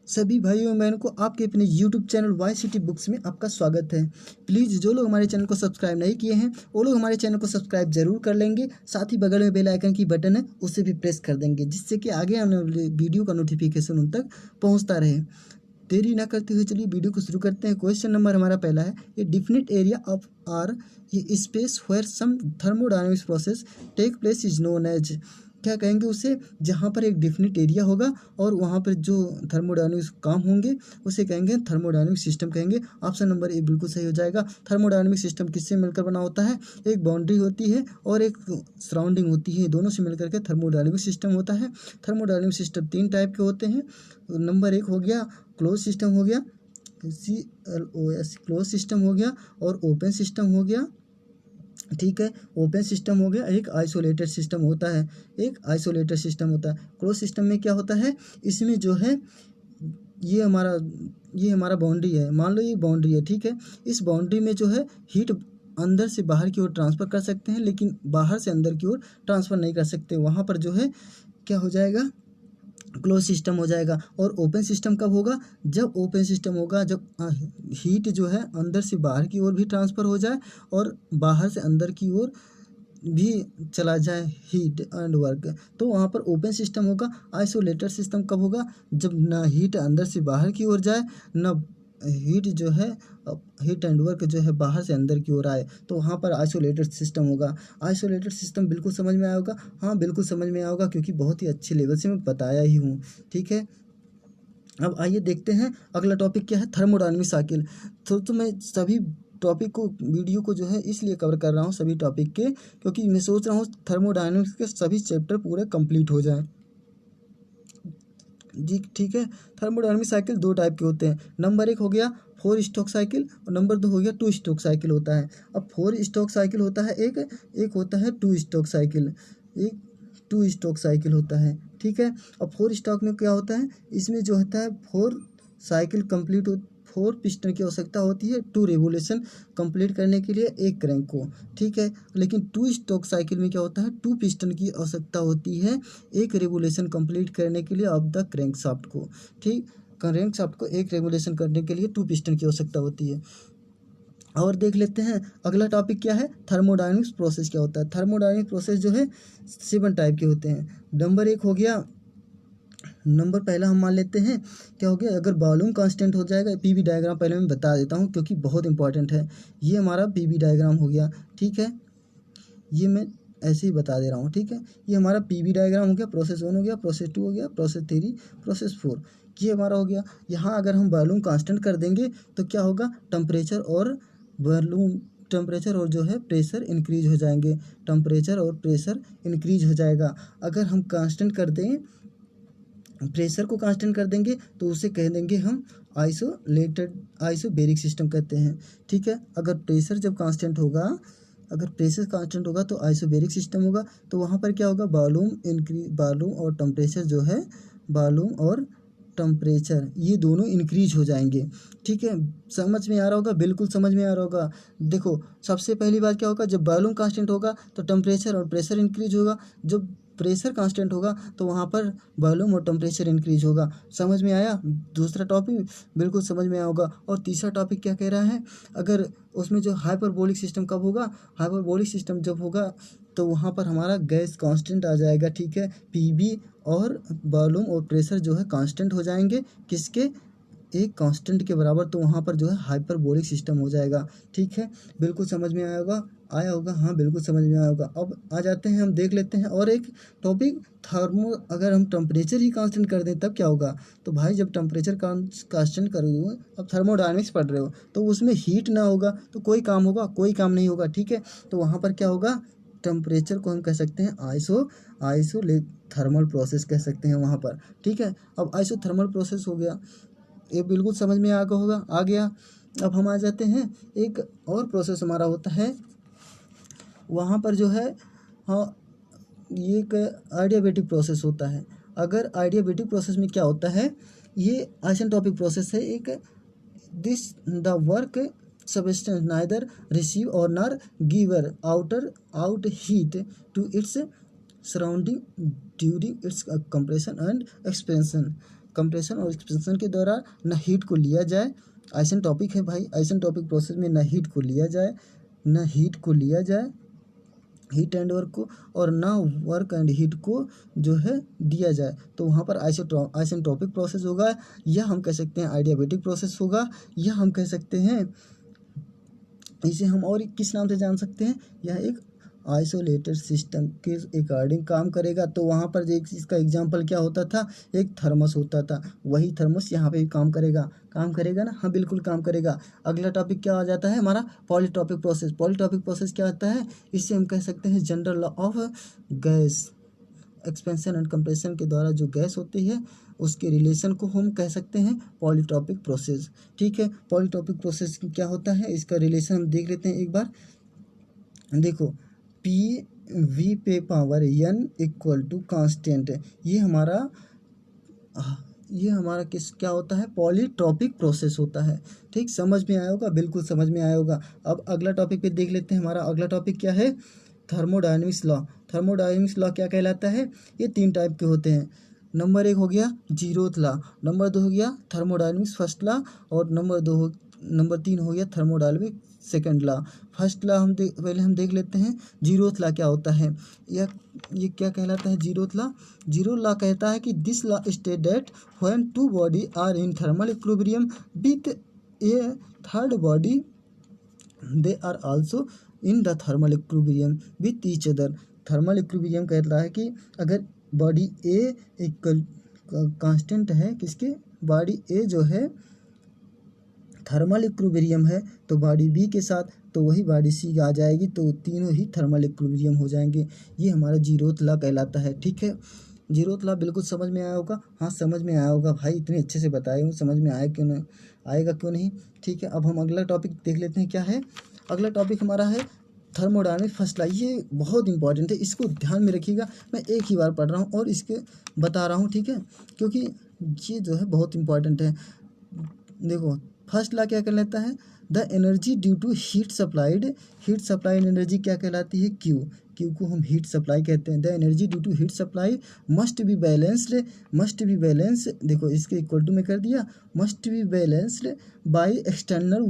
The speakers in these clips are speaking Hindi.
सभी भाइयों और बहनों को आपके अपने YouTube channel Y City Books में आपका स्वागत है। प्लीज़ जो लोग हमारे चैनल को सब्सक्राइब नहीं किए हैं वो लोग हमारे चैनल को सब्सक्राइब जरूर कर लेंगे। साथ ही बगल में बेल आइकन की बटन है उसे भी प्रेस कर देंगे, जिससे कि आगे आने वाले वीडियो का नोटिफिकेशन उन तक पहुँचता रहे। देरी ना करते हुए चलिए वीडियो को शुरू करते हैं। क्वेश्चन नंबर हमारा पहला है, a definite area of or ये space where some thermodynamics process take place is known as. क्या कहेंगे उसे, जहाँ पर एक डिफिनिट एरिया होगा और वहाँ पर जो थर्मोडायनेमिक्स काम होंगे उसे कहेंगे थर्मोडायनेमिक सिस्टम कहेंगे। ऑप्शन नंबर ए बिल्कुल सही हो जाएगा। थर्मोडायनेमिक सिस्टम किससे मिलकर बना होता है? एक बाउंड्री होती है और एक सराउंडिंग होती है, दोनों से मिलकर के थर्मोडायनेमिक सिस्टम होता है। थर्मोडायनेमिक सिस्टम 3 टाइप के होते हैं। नंबर 1 हो गया क्लोज सिस्टम हो गया, CLOS क्लोज सिस्टम हो गया, और ओपन सिस्टम हो गया। ठीक है, ओपन सिस्टम हो गया। एक आइसोलेटेड सिस्टम होता है, एक आइसोलेटेड सिस्टम होता है। क्लोज सिस्टम में क्या होता है, इसमें जो है ये हमारा बाउंड्री है, मान लो ये बाउंड्री है। ठीक है, इस बाउंड्री में जो है हीट अंदर से बाहर की ओर ट्रांसफ़र कर सकते हैं, लेकिन बाहर से अंदर की ओर ट्रांसफ़र नहीं कर सकते। वहाँ पर जो है क्या हो जाएगा, क्लोज सिस्टम हो जाएगा। और ओपन सिस्टम कब होगा, जब ओपन सिस्टम होगा जब हीट जो है अंदर से बाहर की ओर भी ट्रांसफ़र हो जाए और बाहर से अंदर की ओर भी चला जाए हीट एंड वर्क, तो वहाँ पर ओपन सिस्टम होगा। आइसोलेटेड सिस्टम कब होगा, जब ना हीट अंदर से बाहर की ओर जाए, ना हीट जो है हीट एंड वर्क जो है बाहर से अंदर की ओर आए, तो वहाँ पर आइसोलेटेड सिस्टम होगा। आइसोलेटेड सिस्टम बिल्कुल समझ में आया होगा। हाँ बिल्कुल समझ में आया होगा, क्योंकि बहुत ही अच्छे लेवल से मैं बताया ही हूँ। ठीक है, अब आइए देखते हैं अगला टॉपिक क्या है, थर्मोडायनामिक साइकिल। तो मैं सभी टॉपिक को वीडियो को जो है इसलिए कवर कर रहा हूँ सभी टॉपिक के, क्योंकि मैं सोच रहा हूँ थर्मोडायनामिक्स के सभी चैप्टर पूरे कंप्लीट हो जाएं जी। ठीक है, थर्मोडायनामिक साइकिल 2 टाइप के होते हैं। नंबर 1 हो गया 4 स्ट्रोक साइकिल और नंबर 2 हो गया 2 स्ट्रोक साइकिल होता है। अब 4 स्ट्रोक साइकिल होता है एक होता है 2 स्ट्रोक साइकिल, एक 2 स्ट्रोक साइकिल होता है। ठीक है, अब 4 स्ट्रोक में क्या होता है, इसमें जो होता है 4 साइकिल कंप्लीट 4 पिस्टन की आवश्यकता होती है 2 रेवोल्यूशन कंप्लीट करने के लिए एक क्रैंक को। ठीक है, लेकिन 2 स्ट्रोक साइकिल में क्या होता है, 2 पिस्टन की आवश्यकता होती है एक रेवोल्यूशन कंप्लीट करने के लिए ऑफ द क्रैंक शाफ्ट को। ठीक, क्रैंक शाफ्ट को एक रेवोल्यूशन करने के लिए 2 पिस्टन की आवश्यकता होती है। और देख लेते हैं अगला टॉपिक क्या है, थर्मोडायनामिक्स प्रोसेस क्या होता है। थर्मोडायनामिक प्रोसेस जो है 7 टाइप के होते हैं। नंबर 1 हो गया, नंबर पहला हम मान लेते हैं क्या हो गया, अगर वॉल्यूम कांस्टेंट हो जाएगा। पीवी डायग्राम पहले मैं बता देता हूँ क्योंकि बहुत इंपॉर्टेंट है। ये हमारा पीवी डायग्राम हो गया। ठीक है, ये मैं ऐसे ही बता दे रहा हूँ। ठीक है, ये हमारा पीवी डायग्राम हो गया। प्रोसेस 1 हो गया, प्रोसेस 2 हो गया, प्रोसेस 3, प्रोसेस 4, ये हमारा हो गया। यहाँ अगर हम वॉल्यूम कांस्टेंट कर देंगे तो क्या होगा, टेम्परेचर और जो है प्रेशर इंक्रीज हो जाएंगे। टेम्परेचर और प्रेशर इंक्रीज हो जाएगा। अगर हम कांस्टेंट कर दें, प्रेशर को कांस्टेंट कर देंगे तो उसे कह देंगे हम आइसोबेरिक सिस्टम कहते हैं। ठीक है, अगर प्रेशर कांस्टेंट होगा तो आइसोबेरिक सिस्टम होगा। तो वहाँ पर क्या होगा, वॉल्यूम और टेम्परेचर जो है, वॉल्यूम और टेम्परेचर ये दोनों इंक्रीज हो जाएंगे। ठीक है, समझ में आ रहा होगा, बिल्कुल समझ में आ रहा होगा। देखो सबसे पहली बात क्या होगा, जब वॉल्यूम कांस्टेंट होगा तो टेम्परेचर और प्रेशर इंक्रीज होगा। जब प्रेशर कांस्टेंट होगा तो वहाँ पर वॉल्यूम और टेम्परेचर इंक्रीज होगा। समझ में आया दूसरा टॉपिक, बिल्कुल समझ में आया होगा। और तीसरा टॉपिक क्या कह रहा है, अगर उसमें जो हाइपरबोलिक सिस्टम कब होगा, हाइपरबोलिक सिस्टम जब होगा तो वहाँ पर हमारा गैस कांस्टेंट आ जाएगा। ठीक है, पीवी और वॉल्यूम और प्रेशर जो है कांस्टेंट हो जाएंगे, किसके, एक कांस्टेंट के बराबर। तो वहाँ पर जो है हाइपरबोलिक सिस्टम हो जाएगा। ठीक है, बिल्कुल समझ में आया होगा। हाँ बिल्कुल समझ में आया होगा। अब आ जाते हैं, हम देख लेते हैं और एक टॉपिक, अगर हम टेम्परेचर ही कांस्टेंट कर दें तब क्या होगा। तो भाई जब टेम्परेचर कांस्टेंट कर दो, अब थर्मोडायनेमिक्स पढ़ रहे हो तो उसमें हीट ना होगा तो कोई काम होगा, कोई काम नहीं होगा। ठीक है, तो वहाँ पर क्या होगा, टेम्परेचर को हम कह सकते हैं आइसो थर्मल प्रोसेस कह सकते हैं वहाँ पर। ठीक है, अब आइसोथर्मल प्रोसेस हो गया, ये बिल्कुल समझ में आ गया। अब हम आ जाते हैं, एक और प्रोसेस हमारा होता है वहाँ पर जो है, हाँ ये एक आइडियाबेटिक प्रोसेस होता है। अगर आइडियाबेटिक प्रोसेस में क्या होता है, ये आइसेंट्रोपिक प्रोसेस है। एक this the work substance neither receive और nor giver out heat to its surrounding during its compression and compression और एक्सपेंशन के दौरान न हीट को लिया जाए, आइसेंट्रोपिक है भाई, आइसेंट्रोपिक प्रोसेस में न हीट को लिया जाए, हीट एंड वर्क को, और ना वर्क एंड हीट को जो है दिया जाए, तो वहाँ पर आइसेंट्रोपिक प्रोसेस होगा, या हम कह सकते हैं आइडियाबैटिक प्रोसेस होगा, या हम कह सकते हैं इसे हम और किस नाम से जान सकते हैं, यह एक आइसोलेटेड सिस्टम के अकॉर्डिंग काम करेगा। तो वहाँ पर एक इसका एग्जांपल क्या होता था, एक थर्मस होता था, वही थर्मस यहाँ पे भी काम करेगा ना, हाँ बिल्कुल काम करेगा। अगला टॉपिक क्या आ जाता है हमारा, पॉलीट्रॉपिक प्रोसेस। पॉलीट्रॉपिक प्रोसेस क्या होता है, इससे हम कह सकते हैं general law of gas, expansion and compression के द्वारा जो गैस होती है उसके रिलेशन को हम कह सकते हैं पॉलीट्रॉपिक प्रोसेस। ठीक है, पॉलीट्रॉपिक प्रोसेस क्या होता है, इसका रिलेशन हम देख लेते हैं एक बार। देखो, पी वी पे power N equal to constant, ये हमारा क्या होता है, पॉलीट्रॉपिक प्रोसेस होता है। ठीक, समझ में आया होगा, बिल्कुल समझ में आया होगा। अब अगला टॉपिक पे देख लेते हैं। हमारा अगला टॉपिक क्या है, थर्मोडायनेमिक्स लॉ। थर्मोडायनेमिक्स लॉ क्या कहलाता है, ये 3 टाइप के होते हैं। नंबर 1 हो गया जीरोथ लॉ, नंबर 2 हो गया थर्मोडायनेमिक्स फर्स्ट लॉ, और नंबर 3 हो गया thermodynamics second law. First law पहले हम देख लेते हैं, जीरोथ लॉ क्या होता है, ये क्या कहलाता है जीरोथ लॉ। जीरो लॉ कहता है कि this law state that when two body are in thermal equilibrium with a third body they are also in the thermal equilibrium with each other. Thermal equilibrium कहता है कि अगर बॉडी ए इक्वल कांस्टेंट है, किसके, बॉडी ए जो है थर्मल इक्विलिब्रियम है तो बॉडी बी के साथ, तो वही बॉडी सी आ जाएगी, तो तीनों ही थर्मल इक्विलिब्रियम हो जाएंगे। ये हमारा जीरोथ लॉ कहलाता है। ठीक है, जीरोथ लॉ बिल्कुल समझ में आया होगा, हाँ समझ में आया होगा भाई, इतने अच्छे से बताए हूँ, समझ में आएगा क्यों नहीं। ठीक है, अब हम अगला टॉपिक देख लेते हैं क्या है। अगला टॉपिक हमारा है थर्मोडायनेमिक्स फर्स्ट लॉ। ये बहुत इंपॉर्टेंट है, इसको ध्यान में रखिएगा, मैं एक ही बार पढ़ रहा हूँ और इसके बता रहा हूँ। ठीक है, क्योंकि ये जो है बहुत इंपॉर्टेंट है। देखो, फर्स्ट लॉ क्या कहलाता है, the energy due to heat supplied energy क्या कहलाती है, क्यू को हम हीट सप्लाई कहते हैं। The energy due to heat supply must be balanced, देखो इसके इक्वल टू में कर दिया, must be balanced by external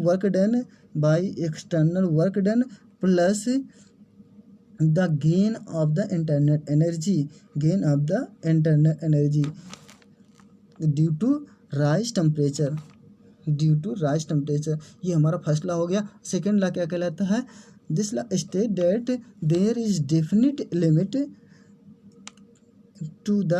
work done plus the gain of the internal energy due to rise temperature. ये हमारा फर्स्ट लॉ हो गया। सेकेंड लॉ क्या कहलाता है, this law state that there is definite limit to the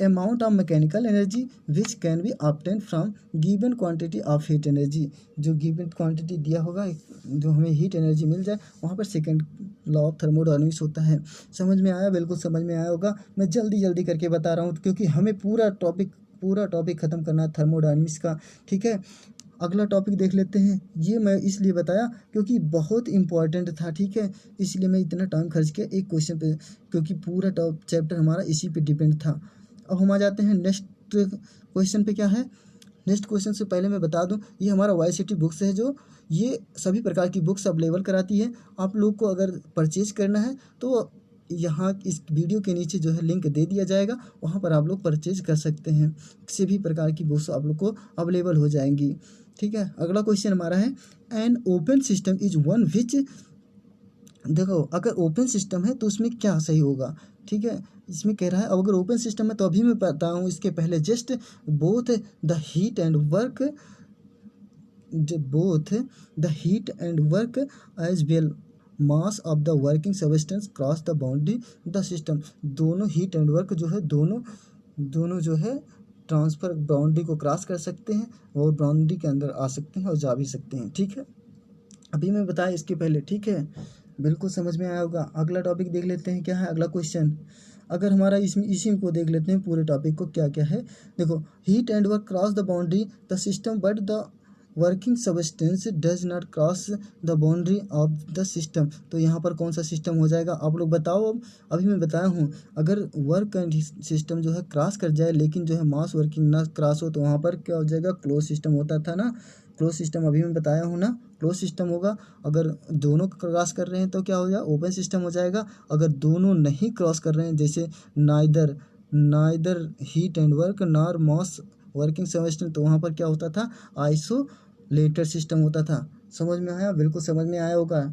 amount of mechanical energy which can be obtain from given quantity of heat energy. जो गिवन क्वांटिटी दिया होगा, जो हमें हीट एनर्जी मिल जाए, वहाँ पर सेकेंड लॉ ऑफ थर्मोडायनेमिक्स होता है। समझ में आया, बिल्कुल समझ में आया होगा। मैं जल्दी करके बता रहा हूँ क्योंकि हमें पूरा टॉपिक ख़त्म करना है थर्मोडायनेमिक्स का। ठीक है, अगला टॉपिक देख लेते हैं। ये मैं इसलिए बताया क्योंकि बहुत इंपॉर्टेंट था। ठीक है, इसलिए मैं इतना टाइम खर्च किया एक क्वेश्चन पे, क्योंकि पूरा चैप्टर हमारा इसी पे डिपेंड था। अब हम आ जाते हैं नेक्स्ट क्वेश्चन पे। क्या है नेक्स्ट क्वेश्चन, से पहले मैं बता दूं, ये हमारा YCT बुक्स है, जो ये सभी प्रकार की बुक्स अवेलेबल कराती है। आप लोग को अगर परचेज करना है तो यहाँ इस वीडियो के नीचे जो है लिंक दे दिया जाएगा, वहाँ पर आप लोग परचेज कर सकते हैं। किसी भी प्रकार की बुक्स आप लोग को अवेलेबल हो जाएंगी। ठीक है, अगला क्वेश्चन हमारा है, an open system is one which, देखो अगर ओपन सिस्टम है तो उसमें क्या सही होगा। ठीक है, इसमें कह रहा है, अब अगर ओपन सिस्टम है तो अभी मैं बताऊँ इसके पहले just both the heat and work as well mass of the working substance cross the boundary the system. दोनों हीट एंड वर्क जो है दोनों जो है ट्रांसफर बाउंड्री को क्रॉस कर सकते हैं और बाउंड्री के अंदर आ सकते हैं और जा भी सकते हैं। ठीक है, अभी मैं बताया इसके पहले। ठीक है, बिल्कुल समझ में आया होगा। अगला टॉपिक देख लेते हैं क्या है अगला क्वेश्चन। अगर हमारा इसी को देख लेते हैं पूरे टॉपिक को क्या क्या है। देखो, heat and work cross the boundary the system but the working substance does not cross the boundary of the system. तो यहाँ पर कौन सा सिस्टम हो जाएगा, आप लोग बताओ। अभी मैं बताया हूँ, अगर वर्क एंड सिस्टम जो है क्रॉस कर जाए लेकिन जो है मास वर्किंग ना क्रॉस हो, तो वहाँ पर क्या हो जाएगा, क्लोज सिस्टम होता था ना। क्लोज सिस्टम अभी मैं बताया हूँ ना, क्लोज सिस्टम होगा। अगर दोनों क्रॉस कर रहे हैं तो क्या हो जाएगा, ओपन सिस्टम हो जाएगा। अगर दोनों नहीं क्रॉस कर रहे हैं, जैसे neither heat and work nor mass working semester तो वहाँ पर क्या होता था, आइसोलेटेड सिस्टम होता था। समझ में आया, बिल्कुल समझ में आया होगा।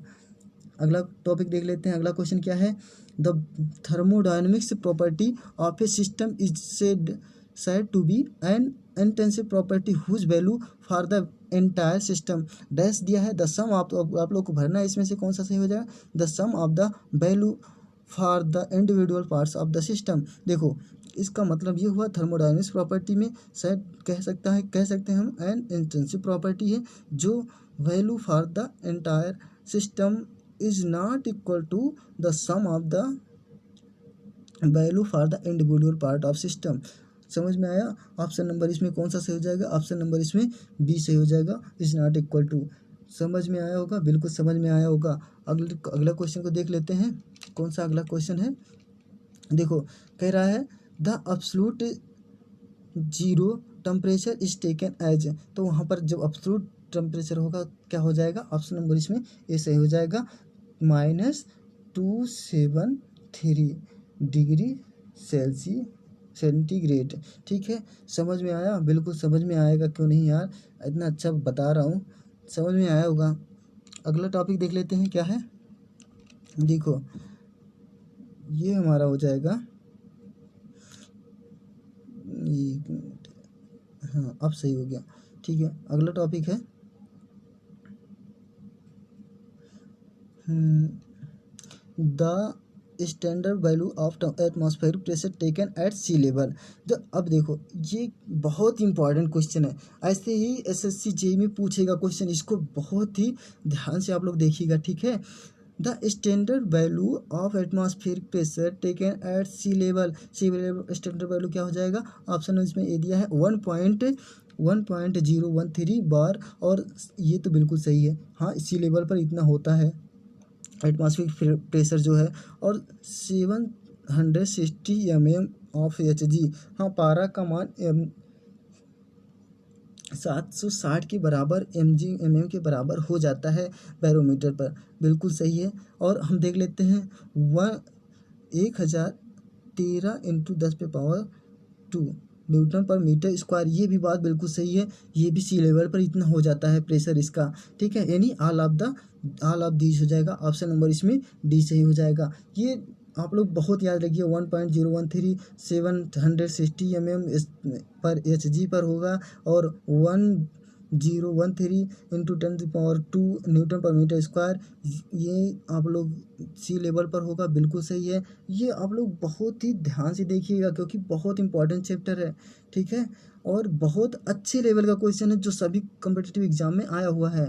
अगला टॉपिक देख लेते हैं। अगला क्वेश्चन क्या है, the thermodynamics property of a system is said to be an intensive property whose value for the entire system dash दिया है। द सम आप लोग को भरना है, इसमें से कौन सा सही हो जाएगा, the sum of the value for the individual parts of the system. देखो इसका मतलब ये हुआ थर्मोडायनेमिक्स प्रॉपर्टी में शायद कह सकते हैं हम एन इंटेंसिव प्रॉपर्टी है जो value for the entire system is not equal to the sum of the value for the individual part of system. समझ में आया। ऑप्शन नंबर इसमें कौन सा सही हो जाएगा, ऑप्शन नंबर इसमें बी सही हो जाएगा, इज नॉट इक्वल टू। समझ में आया होगा, बिल्कुल समझ में आया होगा। अगला क्वेश्चन को देख लेते हैं, कौन सा अगला क्वेश्चन है। देखो कह रहा है the absolute zero temperature is taken as, तो वहाँ पर जब एब्सोल्यूट टेम्परेचर होगा क्या हो जाएगा, ऑप्शन नंबर इसमें ए सही हो जाएगा, -273 डिग्री सेंटीग्रेड। ठीक है, समझ में आया, बिल्कुल समझ में आएगा, क्यों नहीं यार, इतना अच्छा बता रहा हूँ, समझ में आया होगा। अगला टॉपिक देख लेते हैं क्या है। देखो ये हमारा हो जाएगा, एक मिनट, हाँ अब सही हो गया। ठीक है, अगला टॉपिक है the standard value of atmospheric pressure taken at sea level. तो अब देखो ये बहुत इंपॉर्टेंट क्वेश्चन है, ऐसे ही एसएससी जेईई में पूछेगा क्वेश्चन, इसको बहुत ही ध्यान से आप लोग देखिएगा। ठीक है, the standard value of atmospheric pressure taken at sea level standard value क्या हो जाएगा, ऑप्शन इसमें ए दिया है 1.013 बार, और ये तो बिल्कुल सही है। हाँ सी लेवल पर इतना होता है एटमॉस्फेरिक प्रेशर जो है, और 760 mm ऑफ Hg। हाँ पारा का मान 760 के बराबर mm के बराबर हो जाता है बैरोमीटर पर, बिल्कुल सही है। और हम देख लेते हैं 1013 × 10⁻² न्यूटन पर मीटर स्क्वायर, ये भी बात बिल्कुल सही है, ये भी सी लेवल पर इतना हो जाता है प्रेशर इसका। ठीक है, यानी ऑल ऑफ दीज हो जाएगा, ऑप्शन नंबर इसमें डी सही हो जाएगा। ये आप लोग बहुत याद रखिए, 1.013 760 mm पर Hg पर होगा, और 1013 × 10⁻² न्यूटन पर मीटर स्क्वायर, ये आप लोग सी लेवल पर होगा, बिल्कुल सही है। ये आप लोग बहुत ही ध्यान से देखिएगा क्योंकि बहुत इंपॉर्टेंट चैप्टर है। ठीक है, और बहुत अच्छे लेवल का क्वेश्चन है जो सभी कॉम्पिटिटिव एग्जाम में आया हुआ है।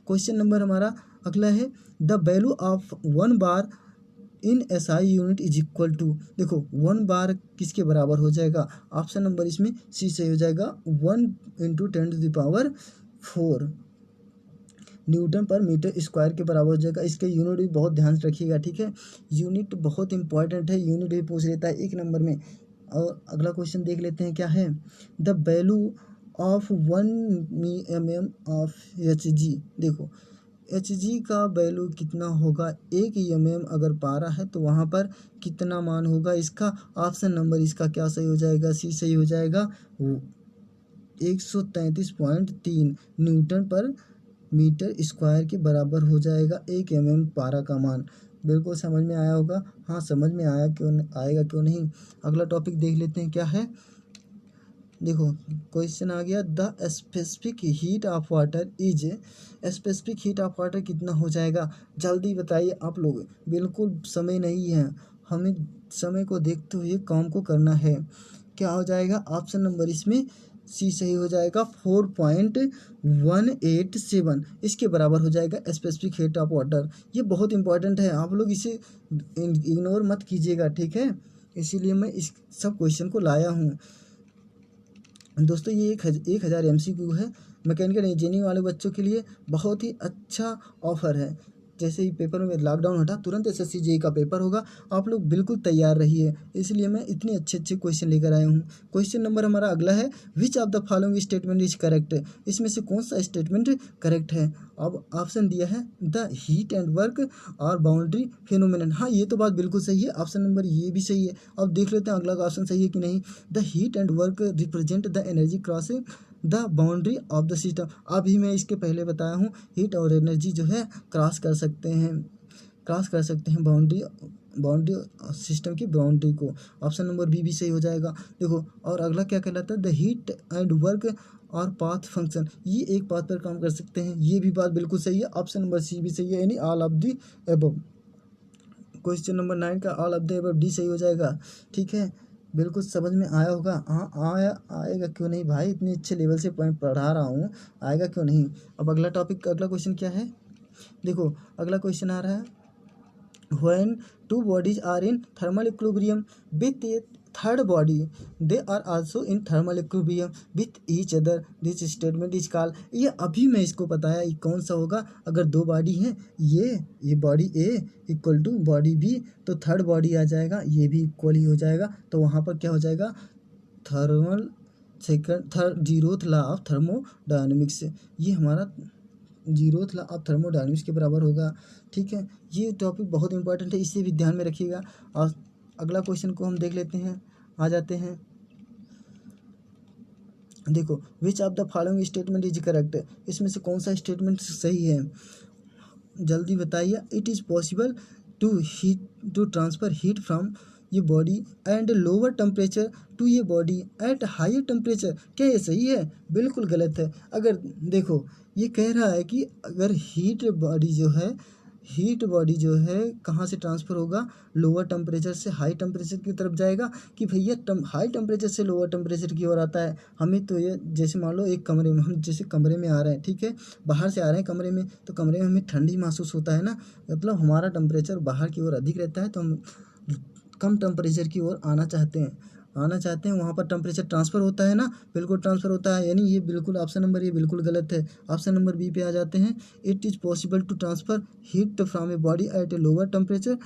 क्वेश्चन नंबर हमारा अगला है the value of 1 bar in SI unit is equal to. देखो 1 बार किसके बराबर हो जाएगा, ऑप्शन नंबर इसमें सी सही हो जाएगा, 1 × 10⁴ न्यूटन पर मीटर स्क्वायर के बराबर हो जाएगा। इसके यूनिट भी बहुत ध्यान से रखिएगा। ठीक है, यूनिट बहुत इंपॉर्टेंट है, यूनिट भी पूछ लेता है 1 नंबर में। और अगला क्वेश्चन देख लेते हैं क्या है, the value of 1 mm of Hg। देखो Hg का वैल्यू कितना होगा, 1 mm अगर पारा है तो वहाँ पर कितना मान होगा इसका, ऑप्शन नंबर इसका क्या सही हो जाएगा, सी सही हो जाएगा, 133.3 न्यूटन पर मीटर स्क्वायर के बराबर हो जाएगा 1 mm पारा का मान। बिल्कुल समझ में आया होगा, हाँ समझ में आया, क्यों नहीं। अगला टॉपिक देख लेते हैं क्या है। देखो क्वेश्चन आ गया, the specific heat of water is, specific heat of water कितना हो जाएगा, जल्दी बताइए आप लोग, बिल्कुल समय नहीं है, हमें समय को देखते हुए काम को करना है। क्या हो जाएगा, ऑप्शन नंबर इसमें सी सही हो जाएगा, 4.187 इसके बराबर हो जाएगा स्पेसिफिक हीट ऑफ वाटर। ये बहुत इंपॉर्टेंट है, आप लोग इसे इग्नोर मत कीजिएगा। ठीक है, इसीलिए मैं इस सब क्वेश्चन को लाया हूँ दोस्तों। ये 1000 MCQ है, मैकेनिकल इंजीनियरिंग वाले बच्चों के लिए बहुत ही अच्छा ऑफर है। जैसे ही पेपर में लॉकडाउन हटा तुरंत एसएससी जेईई का पेपर होगा। आप लोग बिल्कुल तैयार रहिए, इसलिए मैं इतने अच्छे अच्छे क्वेश्चन लेकर आया हूँ। क्वेश्चन नंबर हमारा अगला है, विच of the following statement is correct. इसमें से कौन सा स्टेटमेंट करेक्ट है। अब ऑप्शन दिया है द हीट एंड वर्क और बाउंड्री फिनोमिनन। हाँ, ये तो बात बिल्कुल सही है, ऑप्शन नंबर ये भी सही है। अब देख लेते हैं अगला का ऑप्शन सही है कि नहीं। The heat and work represent the energy crossing the boundary of the system. अभी मैं इसके पहले बताया हूँ, हीट और एनर्जी जो है क्रॉस कर सकते हैं बाउंड्री सिस्टम की बाउंड्री को। ऑप्शन नंबर बी भी सही हो जाएगा। देखो, और अगला क्या कहलाता है, द हीट एंड वर्क और पाथ फंक्शन, ये एक पाथ पर काम कर सकते हैं, ये भी बात बिल्कुल सही है। ऑप्शन नंबर सी भी सही है, यानी all of the above. Question number 9 का all of the above D सही हो जाएगा। ठीक है, बिल्कुल समझ में आया होगा। हाँ, आएगा क्यों नहीं भाई, इतने अच्छे लेवल से पॉइंट पढ़ा रहा हूँ, आएगा क्यों नहीं। अब अगला क्वेश्चन क्या है। देखो, अगला क्वेश्चन आ रहा है, when two bodies are in thermal equilibrium with a third body, they are also in thermal equilibrium with each other, this statement is called। ये अभी मैं इसको बताया, ये कौन सा होगा। अगर दो बॉडी हैं, ये body A equal to body B, तो थर्ड बॉडी आ जाएगा, ये भी इक्वल ही हो जाएगा, तो वहाँ पर क्या हो जाएगा, जीरोथ लॉ ऑफ थर्मोडायनेमिक्स, ये हमारा जीरोथ लॉ ऑफ थर्मोडायनेमिक्स के बराबर होगा। ठीक है, ये टॉपिक बहुत इंपॉर्टेंट है, इसे भी ध्यान में रखिएगा। और अगला क्वेश्चन को हम देख लेते हैं, आ जाते हैं। देखो, which of the following statement is correct, इसमें से कौन सा स्टेटमेंट सही है, जल्दी बताइए। It is possible to transfer heat from ये body and lower temperature to ये बॉडी एट हायर टेम्परेचर। क्या ये सही है? बिल्कुल गलत है। अगर देखो, ये कह रहा है कि अगर हीट बॉडी जो है कहाँ से ट्रांसफ़र होगा, लोअर टेम्परेचर से हाई टेम्परेचर की तरफ जाएगा, कि भैया हाई टेम्परेचर से लोअर टेम्परेचर की ओर आता है। हमें तो ये, जैसे मान लो एक कमरे में, हम जैसे कमरे में आ रहे हैं, ठीक है, बाहर से आ रहे हैं कमरे में, तो कमरे में हमें ठंडी महसूस होता है ना, मतलब हमारा टेम्परेचर बाहर की ओर अधिक रहता है, तो हम कम टेम्परेचर की ओर आना चाहते हैं, वहाँ पर टेम्परेचर ट्रांसफ़र होता है ना, बिल्कुल ट्रांसफ़र होता है, यानी ये बिल्कुल ऑप्शन नंबर ये बिल्कुल गलत है। ऑप्शन नंबर बी पे आ जाते हैं। It is possible to transfer heat from a body at a lower temperature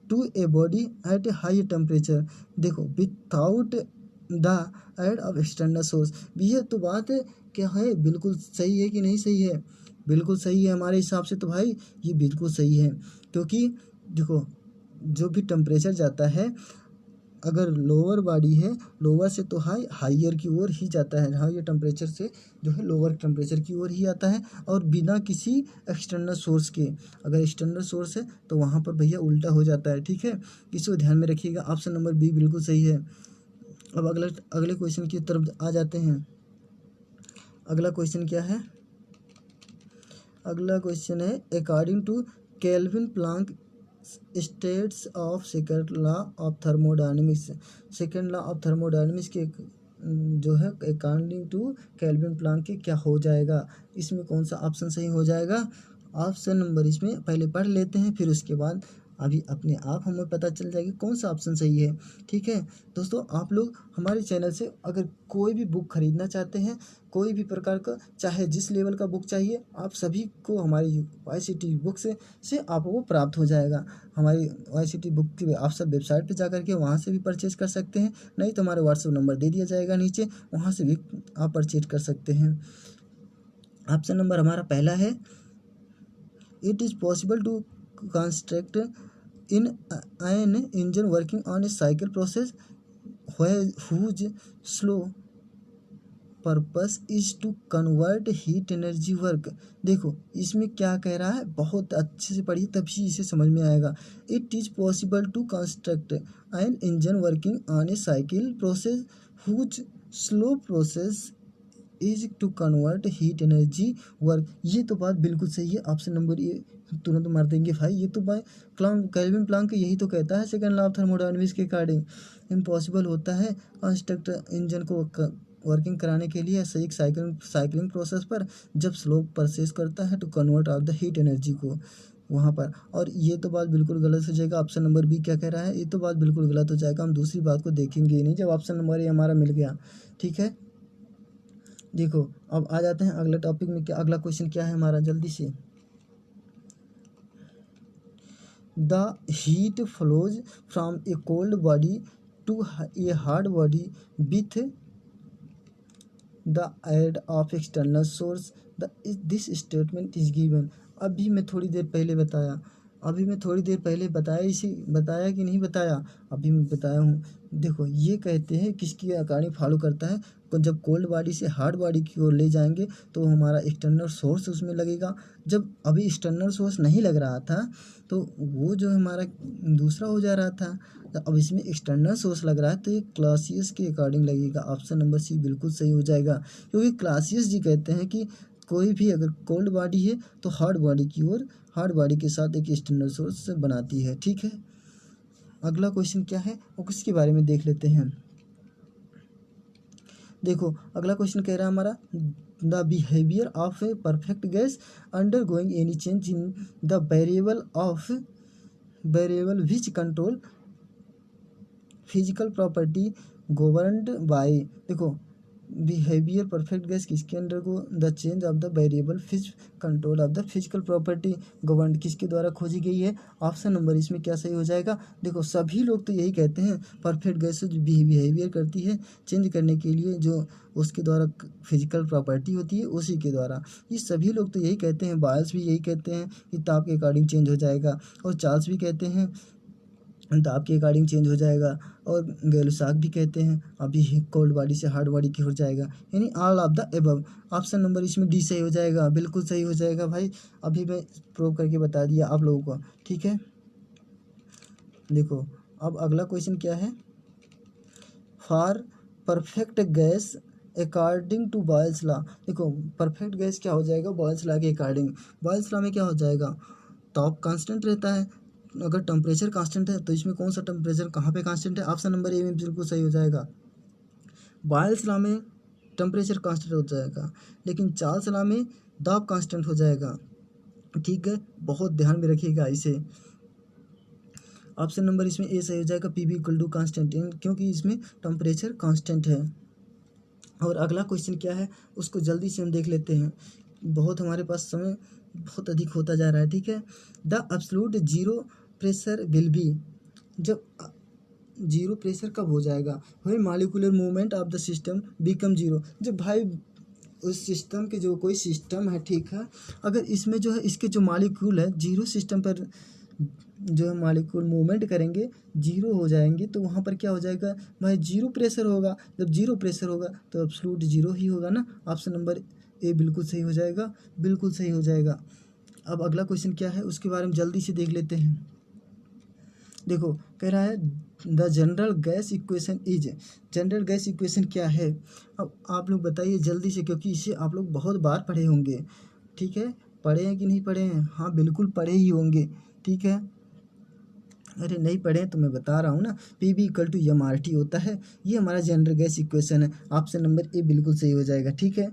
to a body at a high temperature. देखो, without the aid of external source, ये तो बात है क्या है, बिल्कुल सही है कि नहीं सही है, बिल्कुल सही है हमारे हिसाब से, तो भाई ये बिल्कुल सही है, क्योंकि देखो, जो भी टेम्परेचर जाता है, अगर लोअर बॉडी है, लोअर से तो हाइयर की ओर ही जाता है, हाइयर टेम्परेचर से जो है लोअर टेम्परेचर की ओर ही आता है, और बिना किसी एक्सटर्नल सोर्स के। अगर एक्सटर्नल सोर्स है तो वहाँ पर भैया उल्टा हो जाता है। ठीक है, इसको ध्यान में रखिएगा। ऑप्शन नंबर बी बिल्कुल सही है। अब अगले क्वेश्चन की तरफ आ जाते हैं। अगला क्वेश्चन क्या है, अगला क्वेश्चन है, according to Kelvin Planck states of second law of thermodynamics, second law of thermodynamics के जो है अकॉर्डिंग टू केल्विन प्लांक के क्या हो जाएगा, इसमें कौन सा ऑप्शन सही हो जाएगा। ऑप्शन नंबर इसमें पहले पढ़ लेते हैं, फिर उसके बाद अभी अपने आप हमें पता चल जाएगा कौन सा ऑप्शन सही है। ठीक है दोस्तों, आप लोग हमारे चैनल से अगर कोई भी बुक खरीदना चाहते हैं, कोई भी प्रकार का, चाहे जिस लेवल का बुक चाहिए, आप सभी को हमारी YCT बुक से आपको प्राप्त हो जाएगा। हमारी YCT बुक की आप सब वेबसाइट पे जा कर के वहाँ से भी परचेज कर सकते हैं, नहीं तो हमारे व्हाट्सएप नंबर दे दिया जाएगा नीचे, वहाँ से भी आप परचेज कर सकते हैं। ऑप्शन नंबर हमारा पहला है, it is possible to construct in an engine working on a cycle process whose slow purpose is to convert heat energy work। देखो, इसमें क्या कह रहा है, बहुत अच्छे से पढ़िए तभी इसे समझ में आएगा। It is possible to construct an engine working on a cycle process whose slow process is to convert heat energy work. ये तो बात बिल्कुल सही है। ऑप्शन नंबर ये तुरंत मार देंगे भाई, ये तो भाई केल्विन प्लांक यही तो कहता है, सेकंड लॉ ऑफ थर्मोडायनेमिक्स के अकॉर्डिंग इम्पॉसिबल होता है कंस्ट्रक्ट इंजन को वर्किंग कराने के लिए सही साइकिलिंग प्रोसेस पर, जब स्लो प्रोसेस करता है to convert of the heat energy को वहाँ पर। और ये तो बात बिल्कुल गलत हो जाएगा। ऑप्शन नंबर बी क्या कह रहा है, ये तो बात बिल्कुल गलत हो जाएगा, हम दूसरी बात को देखेंगे ही नहीं जब ऑप्शन नंबर ये हमारा मिल गया। ठीक है, देखो अब आ जाते हैं अगले टॉपिक में। क्या अगला क्वेश्चन क्या है हमारा, जल्दी से। The heat flows from a cold body to a hard body with the aid of external source the this statement is given. अभी मैं थोड़ी देर पहले बताया, इसी बताया कि नहीं बताया, अभी मैं बताया हूँ। देखो ये कहते हैं किसकी अकॉर्डिंग फॉलो करता है, जब कोल्ड बॉडी से हार्ड बॉडी की ओर ले जाएंगे तो हमारा एक्सटर्नल सोर्स उसमें लगेगा। जब अभी एक्सटर्नल सोर्स नहीं लग रहा था तो वो जो हमारा दूसरा हो जा रहा था, तो अब इसमें एक्सटर्नल सोर्स लग रहा है तो ये क्लासियस के अकॉर्डिंग लगेगा। ऑप्शन नंबर सी बिल्कुल सही हो जाएगा, क्योंकि क्लासियस जी कहते हैं कि कोई भी अगर कोल्ड बॉडी है तो हार्ड बॉडी की ओर, हार्ड बॉडी के साथ एक एक्सटर्नल सोर्स बनाती है। ठीक है, अगला क्वेश्चन क्या है वो किसके बारे में देख लेते हैं। देखो अगला क्वेश्चन कह रहा है हमारा the behaviour of a perfect gas undergoing any change in the variable which control physical property governed by. देखो बिहेवियर परफेक्ट गैस किसके अंडर को the change of the variable फिज control of the physical property governed किसके द्वारा खोजी गई है। ऑप्शन नंबर इसमें क्या सही हो जाएगा। देखो सभी लोग तो यही कहते हैं परफेक्ट गैस जो बिहेवियर करती है चेंज करने के लिए, जो उसके द्वारा फिजिकल प्रॉपर्टी होती है उसी के द्वारा, ये सभी लोग तो यही कहते हैं। बायल्स भी यही कहते हैं कि ताप के अकॉर्डिंग चेंज हो जाएगा, और चार्ल्स भी कहते हैं ताप के अकॉर्डिंग चेंज हो जाएगा, और गैलुसाक भी कहते हैं अभी कोल्ड बॉडी से हार्ड बॉडी की हो जाएगा, यानी all of the above. Option number इसमें डी सही हो जाएगा, बिल्कुल सही हो जाएगा भाई। अभी मैं प्रूव करके बता दिया आप लोगों को। ठीक है, देखो अब अगला क्वेश्चन क्या है। For perfect gas according to Boyle's law. देखो परफेक्ट गैस क्या हो जाएगा बॉयल्स लॉ के अकॉर्डिंग। बॉयल्स लॉ में क्या हो जाएगा, ताप कांस्टेंट रहता है, अगर टेम्परेचर कांस्टेंट है तो इसमें कौन सा टेम्परेचर कहाँ पे कांस्टेंट है। ऑप्शन नंबर ए में बिल्कुल सही हो जाएगा। बॉयल्स लॉ में टेम्परेचर कांस्टेंट हो जाएगा, लेकिन चार्ल्स लॉ में दाब कांस्टेंट हो जाएगा। ठीक है, बहुत ध्यान में रखिएगा इसे। ऑप्शन नंबर इसमें ए सही हो जाएगा, P B equal to constant, क्योंकि इसमें टेम्परेचर कांस्टेंट है। और अगला क्वेश्चन क्या है उसको जल्दी से हम देख लेते हैं, बहुत हमारे पास समय बहुत अधिक होता जा रहा है। ठीक है, the absolute zero pressure will be. जब जीरो प्रेशर कब हो जाएगा, when molecular movement of the system become zero. जब भाई उस सिस्टम के जो कोई सिस्टम है, ठीक है, अगर इसमें जो है इसके जो मॉलिक्यूल है जीरो सिस्टम पर जो है मॉलिक्यूल मूवमेंट करेंगे जीरो हो जाएंगे, तो वहाँ पर क्या हो जाएगा भाई जीरो प्रेशर होगा। जब जीरो प्रेशर होगा तो एब्सोल्यूट जीरो ही होगा ना। ऑप्शन नंबर ए बिल्कुल सही हो जाएगा, बिल्कुल सही हो जाएगा। अब अगला क्वेश्चन क्या है उसके बारे में जल्दी से देख लेते हैं। देखो कह रहा है the general gas equation is. General gas equation क्या है, अब आप लोग बताइए जल्दी से, क्योंकि इसे आप लोग बहुत बार पढ़े होंगे। ठीक है, पढ़े हैं कि नहीं पढ़े हैं, हाँ बिल्कुल पढ़े ही होंगे। ठीक है, अरे नहीं पढ़े तो मैं बता रहा हूँ ना, P B equal to M R T होता है, ये हमारा जनरल गैस इक्वेशन है। ऑप्शन नंबर ए बिल्कुल सही हो जाएगा। ठीक है,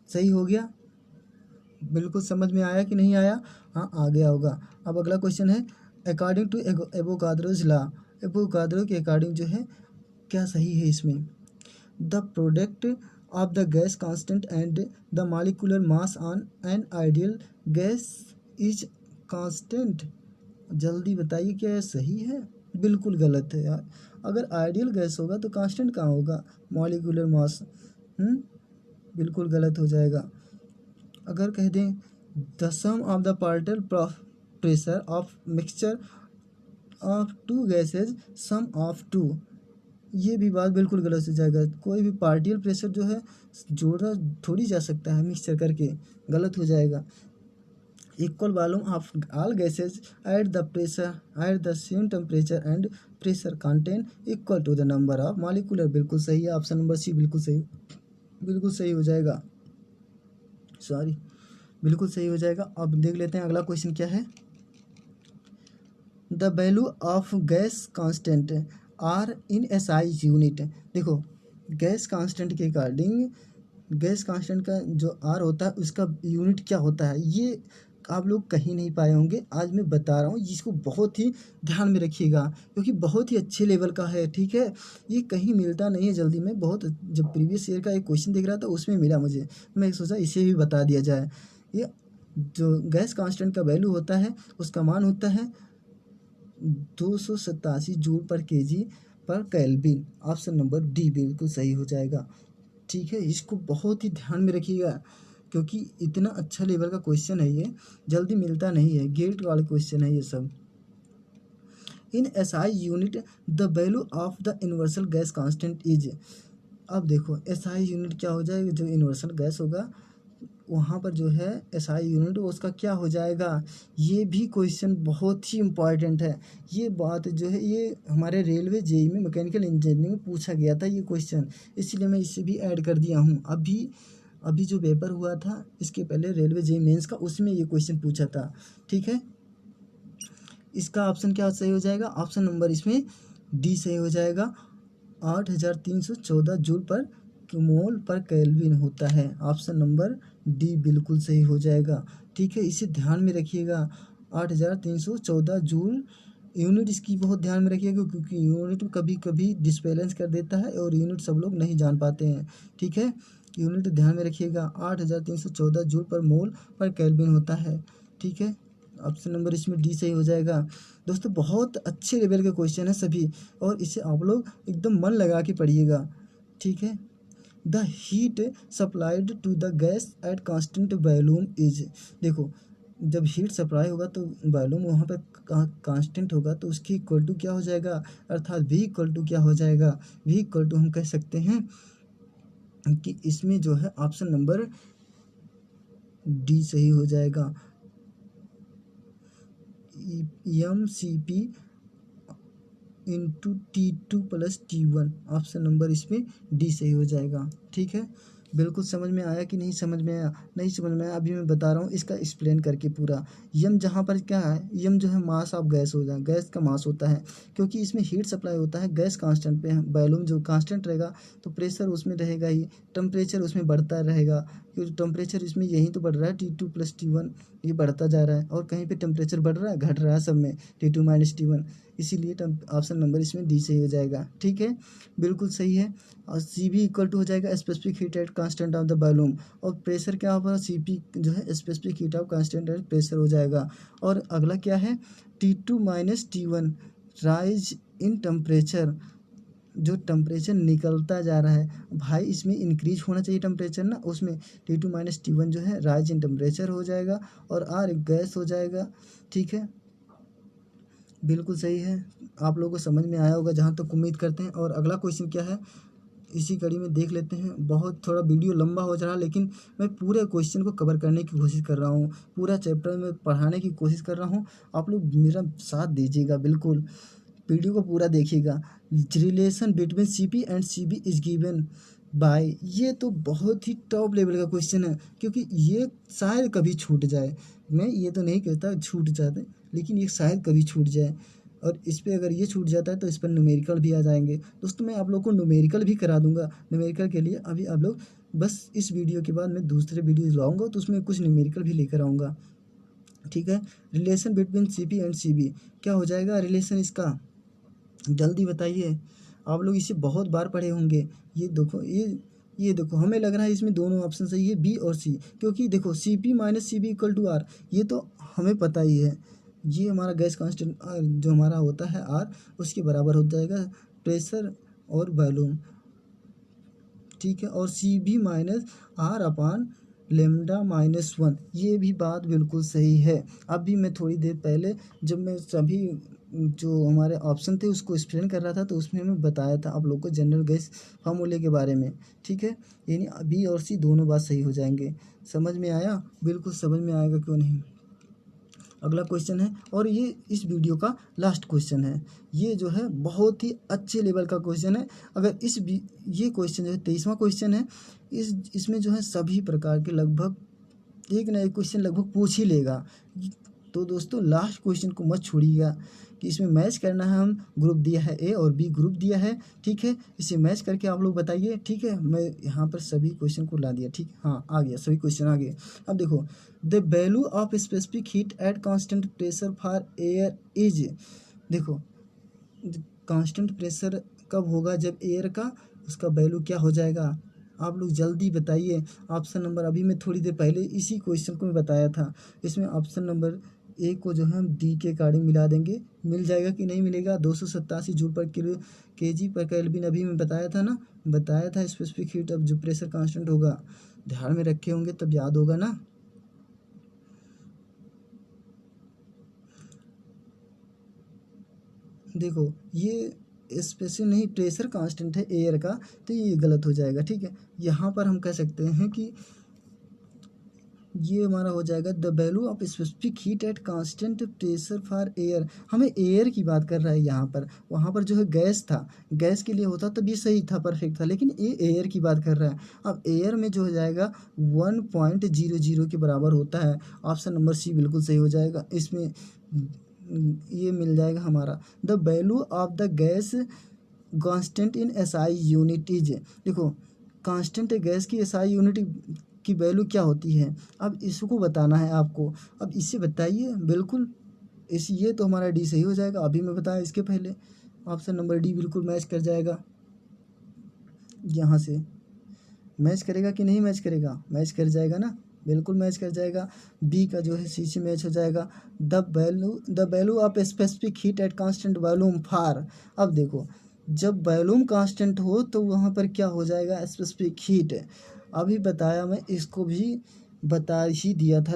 सही हो गया, बिल्कुल समझ में आया कि नहीं आया, हाँ आ गया होगा। अब अगला क्वेश्चन है अकॉर्डिंग टू एवोगाद्रोज लॉ। एवोगाद्रो के अकॉर्डिंग जो है क्या सही है इसमें, the product of the gas constant and the molecular mass on an ideal gas is constant. जल्दी बताइए क्या ये सही है, बिल्कुल गलत है यार। अगर आइडियल गैस होगा तो कांस्टेंट कहाँ होगा, मॉलिक्यूलर मास, बिल्कुल गलत हो जाएगा। अगर कह दें the sum of the particle pressure of mixture of two gases sum of two, ये भी बात बिल्कुल गलत हो जाएगा। कोई भी पार्टिकल प्रेशर जो है जोड़ा थोड़ी जा सकता है मिक्सचर करके, गलत हो जाएगा। Equal volume of all gases at the pressure at the same temperature and pressure contain equal to the number of molecular, बिल्कुल सही है। ऑप्शन नंबर सी बिल्कुल सही, बिल्कुल सही हो जाएगा, सॉरी बिल्कुल सही हो जाएगा। अब देख लेते हैं अगला क्वेश्चन क्या है। The value of gas constant R in SI unit. देखो गैस कांस्टेंट के अकॉर्डिंग, गैस कांस्टेंट का जो आर होता है उसका यूनिट क्या होता है, ये आप लोग कहीं नहीं पाए होंगे, आज मैं बता रहा हूँ, जिसको बहुत ही ध्यान में रखिएगा क्योंकि बहुत ही अच्छे लेवल का है। ठीक है, ये कहीं मिलता नहीं है जल्दी में, बहुत जब प्रीवियस ईयर का एक क्वेश्चन देख रहा था उसमें मिला मुझे, मैं सोचा इसे भी बता दिया जाए। ये जो गैस कांस्टेंट का वैल्यू होता है उसका मान होता है 287 जूल पर केजी पर केल्विन। ऑप्शन नंबर डी बिल्कुल सही हो जाएगा। ठीक है, इसको बहुत ही ध्यान में रखिएगा क्योंकि इतना अच्छा लेवल का क्वेश्चन है, ये जल्दी मिलता नहीं है, गेट वाले क्वेश्चन है ये सब। इन SI unit the value of the universal gas constant is. अब देखो एसआई यूनिट क्या हो जाएगा, जो यूनिवर्सल गैस होगा वहाँ पर जो है एसआई यूनिट उसका क्या हो जाएगा। ये भी क्वेश्चन बहुत ही इम्पॉर्टेंट है। ये बात जो है ये हमारे रेलवे जेई में मैकेनिकल इंजीनियरिंग में पूछा गया था ये क्वेश्चन, इसलिए मैं इसे भी ऐड कर दिया हूँ। अभी जो पेपर हुआ था इसके पहले रेलवे जेई मेंस का, उसमें ये क्वेश्चन पूछा था। ठीक है, इसका ऑप्शन क्या सही हो जाएगा, ऑप्शन नंबर इसमें डी सही हो जाएगा। 8314 जूल पर मोल पर केल्विन होता है। ऑप्शन नंबर डी बिल्कुल सही हो जाएगा। ठीक है, इसे ध्यान में रखिएगा। 8314 जूल यूनिट इसकी बहुत ध्यान में रखिएगा क्योंकि यूनिट कभी कभी डिसबैलेंस कर देता है और यूनिट सब लोग नहीं जान पाते हैं। ठीक है, यूनिट ध्यान में रखिएगा। 8314 जूल पर मोल पर केल्विन होता है। ठीक है, ऑप्शन नंबर इसमें डी सही हो जाएगा। दोस्तों बहुत अच्छे लेवल के क्वेश्चन है सभी, और इसे आप लोग एकदम मन लगा के पढ़िएगा। ठीक है, the heat supplied to the gas at constant volume is. देखो जब हीट सप्लाई होगा तो वॉल्यूम वहाँ पर कांस्टेंट होगा तो उसकी इक्वल टू क्या हो जाएगा, अर्थात वी इक्वल टू क्या हो जाएगा, वी इक्वल टू हम कह सकते हैं कि इसमें जो है ऑप्शन नंबर डी सही हो जाएगा। mCp into T2 plus T1। Option number इसमें डी सही हो जाएगा। ठीक है, बिल्कुल समझ में आया कि नहीं समझ में आया, नहीं समझ में आया अभी मैं बता रहा हूँ इसका एक्सप्लेन करके पूरा। यम जहाँ पर क्या है, यम जो है मास ऑफ गैस हो जाए, गैस का मास होता है क्योंकि इसमें हीट सप्लाई होता है, गैस कांस्टेंट पे है, वॉल्यूम जो कांस्टेंट रहेगा तो प्रेशर उसमें रहेगा ही, टेम्परेचर उसमें बढ़ता रहेगा क्योंकि टेम्परेचर इसमें यही तो बढ़ रहा है, T2 प्लस T1 ये बढ़ता जा रहा है, और कहीं पे टेम्परेचर बढ़ रहा है घट रहा है सब में, T2 माइनस T1, इसीलिए ऑप्शन नंबर इसमें डी सही हो जाएगा। ठीक है, बिल्कुल सही है। और सी बी इक्वल टू हो जाएगा specific heat at constant of the volume, और प्रेशर क्या होगा, सी पी जो है specific heat of constant at pressure हो जाएगा। और अगला क्या है, T2 minus T1 rise in temperature, जो टेम्परेचर निकलता जा रहा है भाई इसमें इंक्रीज होना चाहिए टेम्परेचर ना, उसमें T2 माइनस T1 जो है राइज इन टेम्परेचर हो जाएगा और आर गैस हो जाएगा। ठीक है, बिल्कुल सही है, आप लोगों को समझ में आया होगा जहाँ तक उम्मीद करते हैं। और अगला क्वेश्चन क्या है इसी कड़ी में देख लेते हैं। बहुत थोड़ा वीडियो लंबा हो जा रहा है लेकिन मैं पूरे क्वेश्चन को कवर करने की कोशिश कर रहा हूँ, पूरा चैप्टर में पढ़ाने की कोशिश कर रहा हूँ, आप लोग मेरा साथ दीजिएगा, बिल्कुल वीडियो को पूरा देखिएगा। Relation between C P and C B is given by, ये तो बहुत ही टॉप लेवल का क्वेश्चन है क्योंकि ये शायद कभी छूट जाए, मैं ये तो नहीं कहता छूट जाते, लेकिन ये शायद कभी छूट जाए, और इस पर अगर ये छूट जाता है तो इस पर न्यूमेरिकल भी आ जाएंगे। दोस्तों मैं आप लोग को न्यूमेरिकल भी करा दूंगा, न्यूमेरिकल के लिए अभी आप लोग बस इस वीडियो के बाद मैं दूसरे वीडियो लाऊंगा तो उसमें कुछ न्यूमेरिकल भी लेकर आऊँगा। ठीक है, relation between C P and C B क्या हो जाएगा रिलेशन इसका, जल्दी बताइए, आप लोग इसे बहुत बार पढ़े होंगे। ये देखो ये देखो हमें लग रहा है इसमें दोनों ऑप्शन सही है, बी और सी, क्योंकि देखो C P minus C B equal to R, ये तो हमें पता ही है, ये हमारा गैस कांस्टेंट जो हमारा होता है आर उसके बराबर हो जाएगा प्रेशर और वॉल्यूम। ठीक है, और C B minus R upon lambda minus one, ये भी बात बिल्कुल सही है। अभी मैं थोड़ी देर पहले जब मैं सभी जो हमारे ऑप्शन थे उसको एक्सप्लेन कर रहा था तो उसमें मैं बताया था आप लोग को जनरल गैस फार्मूले के बारे में। ठीक है, यानी बी और सी दोनों बात सही हो जाएंगे। समझ में आया, बिल्कुल समझ में आएगा क्यों नहीं। अगला क्वेश्चन है और ये इस वीडियो का लास्ट क्वेश्चन है, ये जो है बहुत ही अच्छे लेवल का क्वेश्चन है। अगर ये क्वेश्चन जो है 23वां क्वेश्चन है, इसमें जो है सभी प्रकार के लगभग एक ना एक क्वेश्चन लगभग पूछ ही लेगा। तो दोस्तों लास्ट क्वेश्चन को मत छोड़िएगा कि इसमें मैच करना है, हम ग्रुप दिया है ए और बी ग्रुप दिया है। ठीक है, इसे मैच करके आप लोग बताइए। ठीक है, मैं यहाँ पर सभी क्वेश्चन को ला दिया। ठीक, हाँ आ गया, सभी क्वेश्चन आ गए। अब देखो the value of specific heat at constant pressure for air is, देखो कांस्टेंट प्रेशर कब होगा, जब एयर का उसका वैल्यू क्या हो जाएगा, आप लोग जल्दी बताइए। ऑप्शन नंबर अभी मैं थोड़ी देर पहले इसी क्वेश्चन को मैं बताया था, इसमें ऑप्शन नंबर ए को जो है हम डी के अकॉर्डिंग मिला देंगे, मिल जाएगा कि नहीं मिलेगा। 287 जूल पर केजी पर केल्विन अभी मैं बताया था ना, बताया था स्पेसिफिक हीट। अब जो प्रेशर कांस्टेंट होगा ध्यान में रखे होंगे तब याद होगा ना। देखो ये स्पेसिफिक नहीं, प्रेशर कांस्टेंट है एयर का, तो ये गलत हो जाएगा। ठीक है, यहाँ पर हम कह सकते हैं कि ये हमारा हो जाएगा the value of specific heat at constant pressure for air. हमें एयर की बात कर रहा है यहाँ पर, वहाँ पर जो है गैस था, गैस के लिए होता तब ये सही था, परफेक्ट था, लेकिन ये एयर की बात कर रहा है। अब एयर में जो हो जाएगा 1.00 के बराबर होता है। ऑप्शन नंबर सी बिल्कुल सही हो जाएगा। इसमें ये मिल जाएगा हमारा the value of the gas constant in SI unit is. देखो कांस्टेंट गैस की एसआई यूनिट की वैल्यू क्या होती है, अब इसको बताना है आपको। अब इससे बताइए, बिल्कुल इस ये तो हमारा डी सही हो जाएगा। अभी मैं बताया इसके पहले, ऑप्शन नंबर डी बिल्कुल मैच कर जाएगा। यहाँ से मैच करेगा कि नहीं मैच करेगा, मैच कर जाएगा ना, बिल्कुल मैच कर जाएगा। बी का जो है सी से मैच हो जाएगा। The value of specific heat at constant volume for. अब देखो जब वॉल्यूम कांस्टेंट हो तो वहाँ पर क्या हो जाएगा, स्पेसिफिक हीट। अभी बताया मैं, इसको भी बता ही दिया था,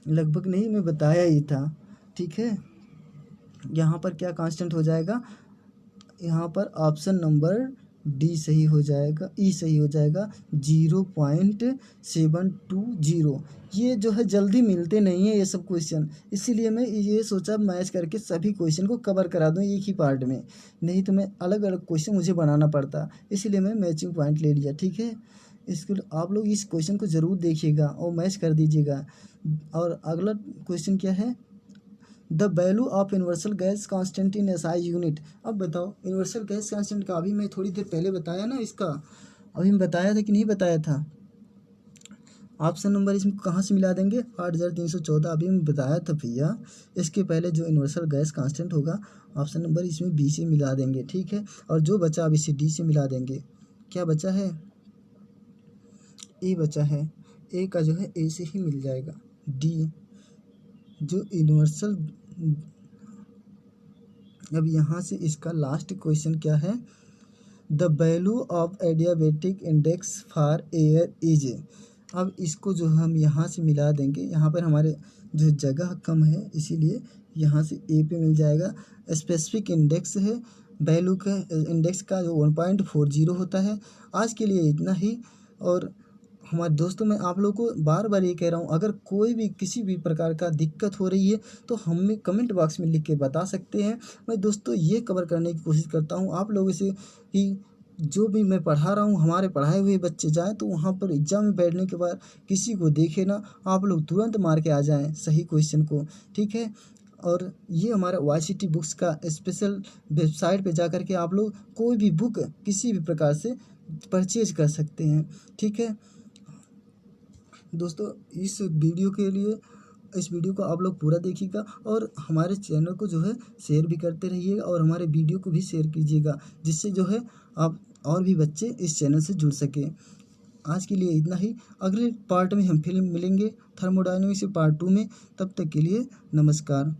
लगभग नहीं मैं बताया ही था। ठीक है, यहाँ पर क्या कांस्टेंट हो जाएगा, यहाँ पर ऑप्शन नंबर डी सही हो जाएगा, ई सही हो जाएगा 0.720। ये जो है जल्दी मिलते नहीं है ये सब क्वेश्चन, इसीलिए मैं ये सोचा मैच करके सभी क्वेश्चन को कवर करा दूं एक ही पार्ट में, नहीं तो मैं अलग अलग क्वेश्चन मुझे बनाना पड़ता, इसीलिए मैं मैचिंग पॉइंट ले लिया। ठीक है, इसके आप लोग इस क्वेश्चन को ज़रूर देखिएगा और मैच कर दीजिएगा। और अगला क्वेश्चन क्या है, the value of universal gas constant in SI unit. अब बताओ यूनिवर्सल गैस कांस्टेंट का अभी मैं थोड़ी देर पहले बताया ना, इसका अभी मैं बताया था कि नहीं बताया था। ऑप्शन नंबर इसमें कहाँ से मिला देंगे, 8314 अभी मैं बताया था भैया। इसके पहले जो यूनिवर्सल गैस कांस्टेंट होगा ऑप्शन नंबर इसमें बी से मिला देंगे। ठीक है, और जो बचा अब इसे डी से मिला देंगे। क्या बचा है, ए बचा है, ए का जो है ए से ही मिल जाएगा। डी जो यूनिवर्सल, अब यहाँ से इसका लास्ट क्वेश्चन क्या है, the value of adiabatic index for air is. अब इसको जो हम यहाँ से मिला देंगे, यहाँ पर हमारे जो जगह कम है इसीलिए यहाँ से ए पे मिल जाएगा। स्पेसिफिक इंडेक्स है, वैल्यू का इंडेक्स का जो 1.40 होता है। आज के लिए इतना ही। और हमारे दोस्तों, मैं आप लोगों को बार बार ये कह रहा हूँ, अगर कोई भी किसी भी प्रकार का दिक्कत हो रही है तो हमें कमेंट बॉक्स में लिख के बता सकते हैं। मैं दोस्तों ये कवर करने की कोशिश करता हूँ आप लोगों से कि जो भी मैं पढ़ा रहा हूँ हमारे पढ़ाए हुए बच्चे जाएँ तो वहाँ पर एग्ज़ाम में बैठने के बाद किसी को देखे ना, आप लोग तुरंत मार के आ जाएँ सही क्वेश्चन को। ठीक है, और ये हमारा YCT बुक्स का स्पेशल वेबसाइट पे जा कर के आप लोग कोई भी बुक किसी भी प्रकार से परचेज कर सकते हैं। ठीक है दोस्तों, इस वीडियो को आप लोग पूरा देखिएगा और हमारे चैनल को जो है शेयर भी करते रहिएगा और हमारे वीडियो को भी शेयर कीजिएगा, जिससे जो है आप और भी बच्चे इस चैनल से जुड़ सकें। आज के लिए इतना ही। अगले पार्ट में हम फिल्म मिलेंगे थर्मोडायनेमिक्स पार्ट 2 में। तब तक के लिए नमस्कार।